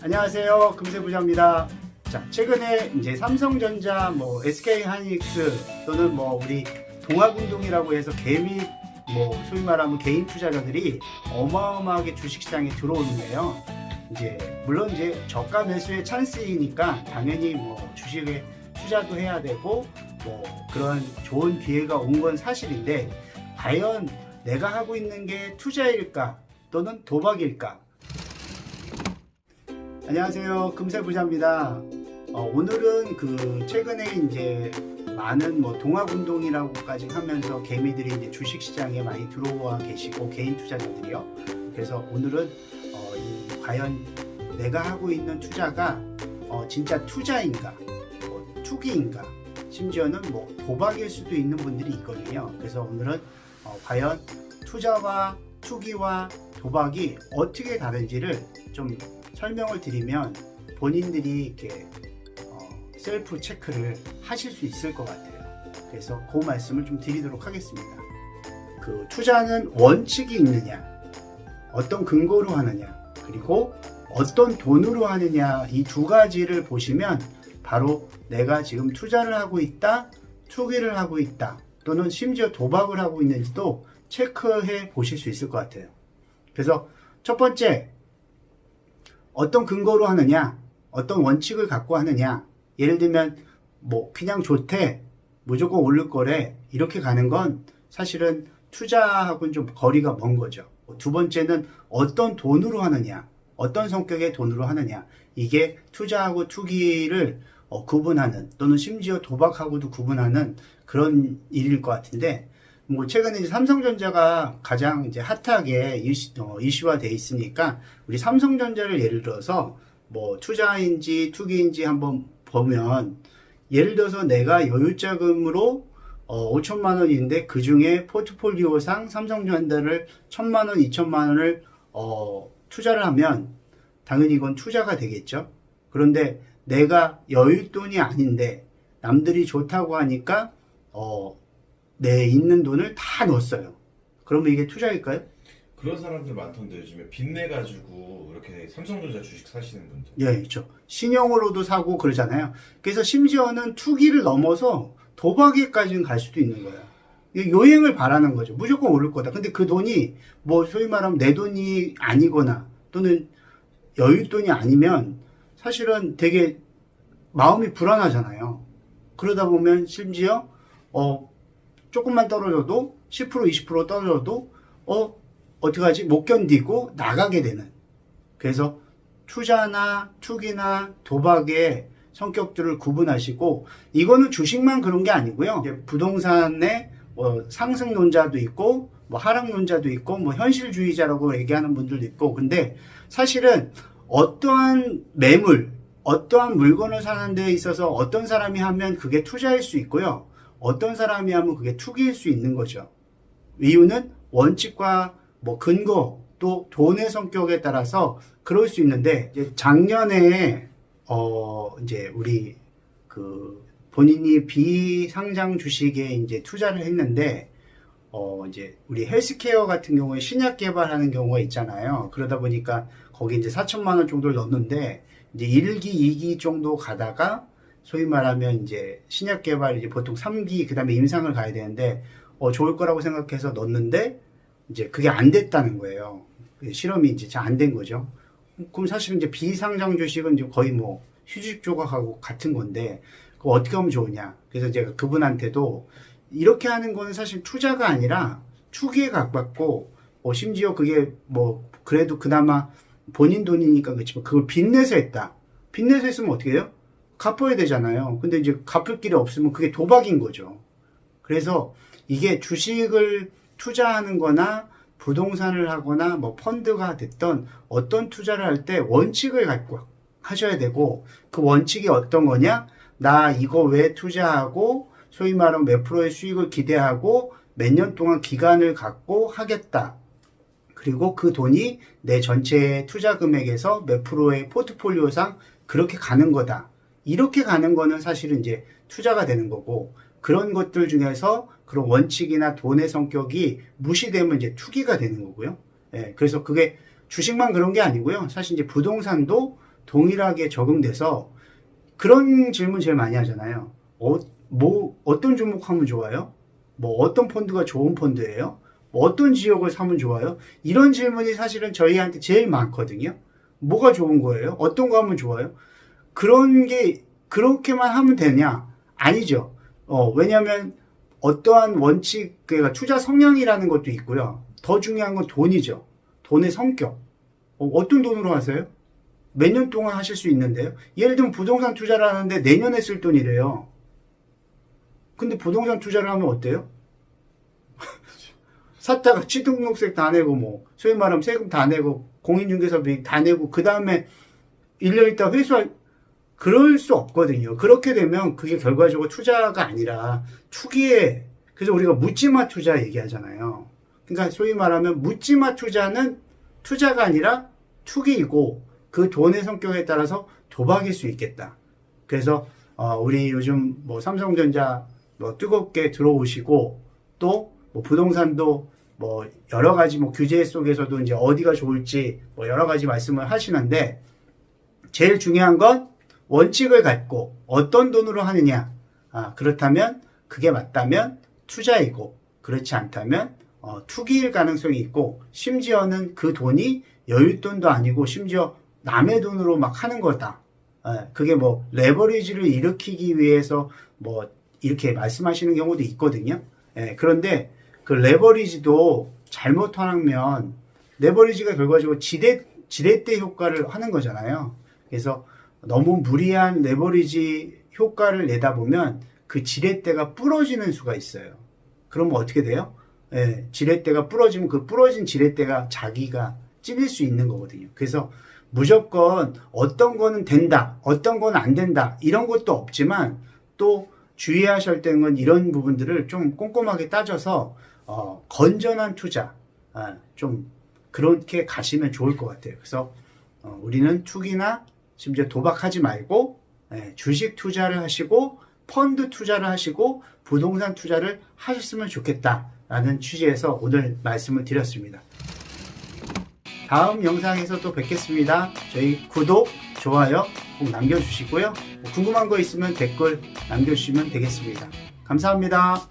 안녕하세요. 금세부자입니다. 자, 최근에 이제 삼성전자, SK하이닉스 또는 우리 동학운동이라고 해서 개미, 소위 말하면 개인 투자자들이 어마어마하게 주식시장에 들어오는데요. 물론 저가 매수의 찬스이니까 당연히 주식에 투자도 해야 되고 그런 좋은 기회가 온 건 사실인데, 과연 내가 하고 있는 게 투자일까 또는 도박일까? 안녕하세요. 금세부자입니다. 오늘은 최근에 많은 동학운동이라고까지 하면서 개미들이 주식시장에 많이 들어와 계시고, 개인 투자자들이요. 그래서 오늘은 과연 내가 하고 있는 투자가 진짜 투자인가, 투기인가, 심지어는 도박일 수도 있는 분들이 있거든요. 그래서 오늘은 과연 투자와 투기와 도박이 어떻게 다른지를 좀 설명을 드리면 본인들이 이렇게 셀프 체크를 하실 수 있을 것 같아요. 그래서 그 말씀을 좀 드리도록 하겠습니다. 투자는 원칙이 있느냐, 어떤 근거로 하느냐, 그리고 어떤 돈으로 하느냐, 이 두 가지를 보시면 바로 내가 지금 투자를 하고 있다, 투기를 하고 있다, 또는 심지어 도박을 하고 있는지도 체크해 보실 수 있을 것 같아요. 그래서 첫 번째, 어떤 근거로 하느냐, 어떤 원칙을 갖고 하느냐. 예를 들면 그냥 좋대, 무조건 오를 거래, 이렇게 가는 건 사실은 투자하고는 좀 거리가 먼 거죠. 두 번째는 어떤 돈으로 하느냐, 어떤 성격의 돈으로 하느냐. 이게 투자하고 투기를 구분하는, 또는 심지어 도박하고도 구분하는 그런 일일 것 같은데, 최근에 삼성전자가 가장 핫하게 이슈화되어 있으니까, 우리 삼성전자를 예를 들어서 투자인지 투기인지 한번 보면, 예를 들어서 내가 여유자금으로 5천만 원인데 그 중에 포트폴리오상 삼성전자를 1,000만 원, 2천만 원을 투자를 하면 당연히 이건 투자가 되겠죠. 그런데 내가 여윳돈이 아닌데 남들이 좋다고 하니까 내 있는 돈을 다 넣었어요. 그러면 이게 투자일까요? 그런 사람들 많던데, 요즘에 빚내가지고 이렇게 삼성전자 주식 사시는 분들. 예, 그렇죠. 신용으로도 사고 그러잖아요. 그래서 심지어는 투기를 넘어서 도박에까지는 갈 수도 있는 거예요. 요행을 바라는 거죠. 무조건 오를 거다. 근데 그 돈이 소위 말하면 내 돈이 아니거나 또는 여윳돈이 아니면 사실은 되게 마음이 불안하잖아요. 그러다 보면 심지어 조금만 떨어져도 10% 20% 떨어져도 어떡하지? 못 견디고 나가게 되는. 그래서 투자나 투기나 도박의 성격들을 구분하시고, 이거는 주식만 그런 게 아니고요. 부동산의 상승론자도 있고 하락론자도 있고 현실주의자라고 얘기하는 분들도 있고. 근데 사실은 어떠한 매물, 어떠한 물건을 사는 데 있어서 어떤 사람이 하면 그게 투자일 수 있고요, 어떤 사람이 하면 그게 투기일 수 있는 거죠. 이유는 원칙과 근거, 또 돈의 성격에 따라서 그럴 수 있는데, 작년에 우리 본인이 비상장 주식에 투자를 했는데, 우리 헬스케어 같은 경우에 신약 개발하는 경우가 있잖아요. 그러다 보니까 거기 4천만 원 정도를 넣었는데, 1기, 2기 정도 가다가 소위 말하면 신약 개발 보통 3기, 그 다음에 임상을 가야 되는데, 좋을 거라고 생각해서 넣었는데, 그게 안 됐다는 거예요. 실험이 잘 안 된 거죠. 그럼 사실은 비상장 주식은 거의 휴식 조각하고 같은 건데, 그거 어떻게 하면 좋으냐. 그래서 제가 그분한테도 이렇게 하는 거는 사실 투자가 아니라 투기에 가깝고, 심지어 그게 그래도 그나마 본인 돈이니까 그렇지만 그걸 빚내서 했다. 빚내서 했으면 어떻게 해요? 갚아야 되잖아요. 근데 갚을 길이 없으면 그게 도박인 거죠. 그래서 이게 주식을 투자하는 거나 부동산을 하거나 펀드가 됐던 어떤 투자를 할 때 원칙을 갖고 하셔야 되고, 그 원칙이 어떤 거냐? 나 이거 왜 투자하고 소위 말하면 몇 프로의 수익을 기대하고 몇 년 동안 기간을 갖고 하겠다. 그리고 그 돈이 내 전체 투자 금액에서 몇 프로의 포트폴리오상 그렇게 가는 거다. 이렇게 가는 거는 사실은 투자가 되는 거고, 그런 것들 중에서 그런 원칙이나 돈의 성격이 무시되면 투기가 되는 거고요. 예, 그래서 그게 주식만 그런 게 아니고요. 사실 부동산도 동일하게 적용돼서 그런 질문 제일 많이 하잖아요. 어떤 종목 하면 좋아요? 뭐 어떤 펀드가 좋은 펀드예요? 뭐 어떤 지역을 사면 좋아요? 이런 질문이 사실은 저희한테 제일 많거든요. 뭐가 좋은 거예요? 어떤 거 하면 좋아요? 그런 게 그렇게만 하면 되냐? 아니죠. 왜냐하면 어떠한 원칙, 그러니까 투자 성향이라는 것도 있고요. 더 중요한 건 돈이죠. 돈의 성격. 어떤 돈으로 하세요? 몇 년 동안 하실 수 있는데요. 예를 들면 부동산 투자를 하는데 내년에 쓸 돈이래요. 근데 부동산 투자를 하면 어때요? 샀다가 취등록세 다 내고 뭐 소위 말하면 세금 다 내고 공인중개사비 다 내고 그 다음에 1년 있다 회수할 그럴 수 없거든요. 그렇게 되면 그게 결과적으로 투자가 아니라 투기에 그래서 우리가 묻지마 투자 얘기하잖아요. 그러니까 소위 말하면 묻지마 투자는 투자가 아니라 투기이고 그 돈의 성격에 따라서 도박일 수 있겠다. 그래서 우리 요즘 뭐 삼성전자 뭐 뜨겁게 들어오시고 또 뭐 부동산도 뭐 여러 가지 뭐 규제 속에서도 이제 어디가 좋을지 뭐 여러 가지 말씀을 하시는데 제일 중요한 건 원칙을 갖고 어떤 돈으로 하느냐. 그렇다면 그게 맞다면 투자이고 그렇지 않다면 투기일 가능성이 있고 심지어는 그 돈이 여윳돈도 아니고 심지어 남의 돈으로 막 하는 거다. 그게 뭐 레버리지를 일으키기 위해서 뭐 이렇게 말씀하시는 경우도 있거든요. 그런데 그 레버리지도 잘못하면 레버리지가 결과적으로 지렛대 효과를 하는 거잖아요. 그래서 너무 무리한 레버리지 효과를 내다 보면 그 지렛대가 부러지는 수가 있어요. 그러면 어떻게 돼요? 지렛대가 부러지면 그 부러진 지렛대가 자기가 찔릴 수 있는 거거든요. 그래서 무조건 어떤 거는 된다, 어떤 건 안 된다 이런 것도 없지만 또 주의하셔야 되는 건 이런 부분들을 좀 꼼꼼하게 따져서 건전한 투자 좀 그렇게 가시면 좋을 것 같아요. 그래서 우리는 투기나 심지어 도박하지 말고 주식 투자를 하시고 펀드 투자를 하시고 부동산 투자를 하셨으면 좋겠다라는 취지에서 오늘 말씀을 드렸습니다. 다음 영상에서 또 뵙겠습니다. 저희 구독, 좋아요 꼭 남겨주시고요. 궁금한 거 있으면 댓글 남겨주시면 되겠습니다. 감사합니다.